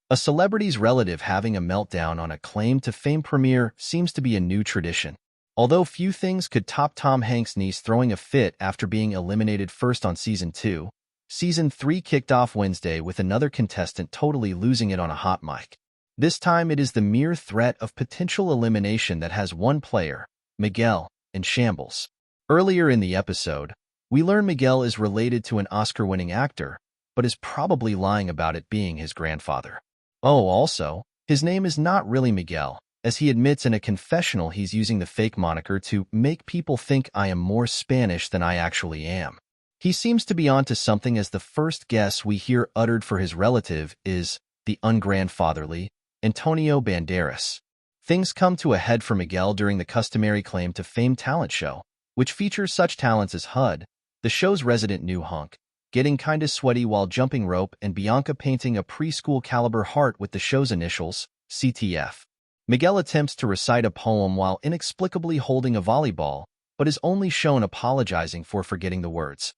A celebrity's relative having a meltdown on a claim to fame premiere seems to be a new tradition. Although few things could top Tom Hanks' niece throwing a fit after being eliminated first on Season 2, Season 3 kicked off Wednesday with another contestant totally losing it on a hot mic. This time it is the mere threat of potential elimination that has one player, Miguel, in shambles. Earlier in the episode, we learn Miguel is related to an Oscar-winning actor, but is probably lying about it being his grandfather. Oh, also, his name is not really Miguel, as he admits in a confessional he's using the fake moniker to make people think I am more Spanish than I actually am. He seems to be onto something, as the first guess we hear uttered for his relative is the ungrandfatherly Antonio Banderas. Things come to a head for Miguel during the customary claim to fame talent show, which features such talents as HUD, the show's resident new hunk, getting kinda sweaty while jumping rope, and Bianca painting a preschool caliber heart with the show's initials, CTF. Miguel attempts to recite a poem while inexplicably holding a volleyball, but is only shown apologizing for forgetting the words.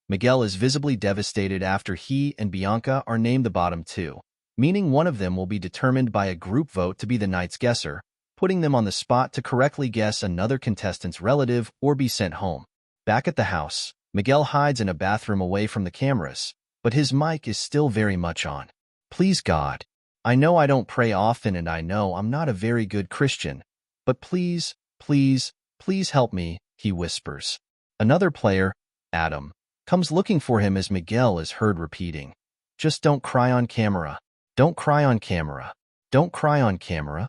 Miguel is visibly devastated after he and Bianca are named the bottom two, meaning one of them will be determined by a group vote to be the night's guesser, putting them on the spot to correctly guess another contestant's relative or be sent home. Back at the house, Miguel hides in a bathroom away from the cameras, but his mic is still very much on. Please God, I know I don't pray often and I know I'm not a very good Christian, but please, please, please help me, he whispers. Another player, Adam, comes looking for him as Miguel is heard repeating, "Just don't cry on camera. Don't cry on camera. Don't cry on camera."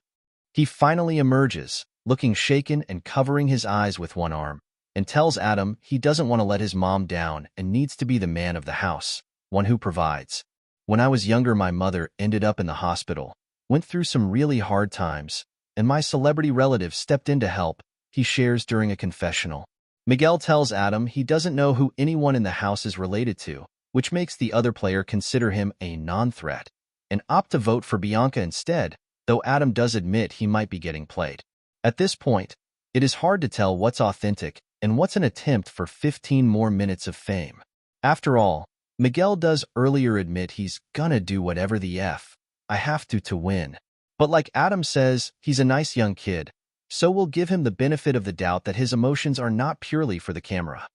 He finally emerges, looking shaken and covering his eyes with one arm, and tells Adam he doesn't want to let his mom down and needs to be the man of the house, one who provides. "When I was younger, my mother ended up in the hospital, went through some really hard times, and my celebrity relative stepped in to help," he shares during a confessional. Miguel tells Adam he doesn't know who anyone in the house is related to, which makes the other player consider him a non-threat, and opt to vote for Bianca instead, though Adam does admit he might be getting played. At this point, it is hard to tell what's authentic and what's an attempt for 15 more minutes of fame. After all, Miguel does earlier admit he's gonna do whatever the F I have to win. But like Adam says, he's a nice young kid, so we'll give him the benefit of the doubt that his emotions are not purely for the camera.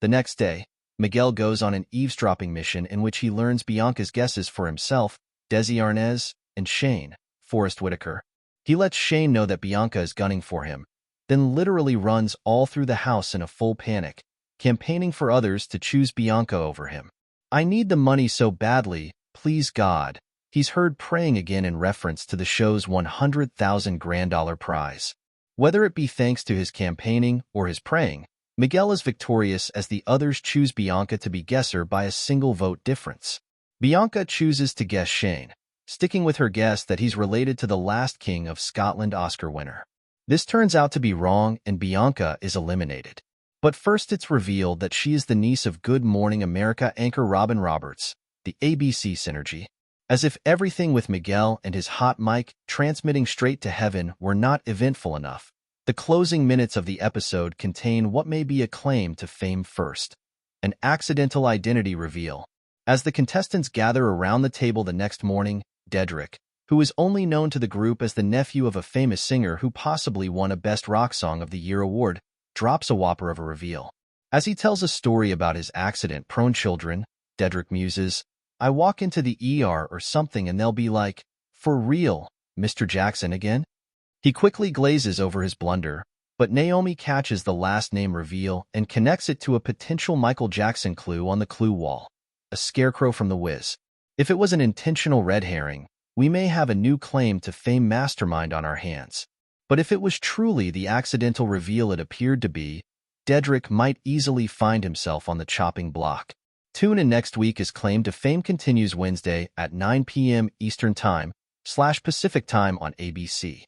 The next day, Miguel goes on an eavesdropping mission in which he learns Bianca's guesses for himself, Desi Arnaz, and Shane, Forrest Whitaker. He lets Shane know that Bianca is gunning for him, then literally runs all through the house in a full panic, campaigning for others to choose Bianca over him. "I need the money so badly, please God," he's heard praying again in reference to the show's $100,000 prize. Whether it be thanks to his campaigning or his praying, Miguel is victorious as the others choose Bianca to be guesser by a single vote difference. Bianca chooses to guess Shane, sticking with her guess that he's related to the last King of Scotland Oscar winner. This turns out to be wrong and Bianca is eliminated. But first it's revealed that she is the niece of Good Morning America anchor Robin Roberts, the ABC synergy. As if everything with Miguel and his hot mic transmitting straight to heaven were not eventful enough, the closing minutes of the episode contain what may be a claim to fame first, an accidental identity reveal. As the contestants gather around the table the next morning, Dedrick, who is only known to the group as the nephew of a famous singer who possibly won a Best Rock Song of the Year award, drops a whopper of a reveal. As he tells a story about his accident-prone children, Dedrick muses, "I walk into the ER or something and they'll be like, 'For real, Mr. Jackson again?'" He quickly glazes over his blunder, but Naomi catches the last name reveal and connects it to a potential Michael Jackson clue on the clue wall, a scarecrow from The Wiz. If it was an intentional red herring, we may have a new claim to fame mastermind on our hands. But if it was truly the accidental reveal it appeared to be, Dedrick might easily find himself on the chopping block. Tune in next week as Claim to Fame continues Wednesday at 9 p.m. Eastern Time / Pacific Time on ABC.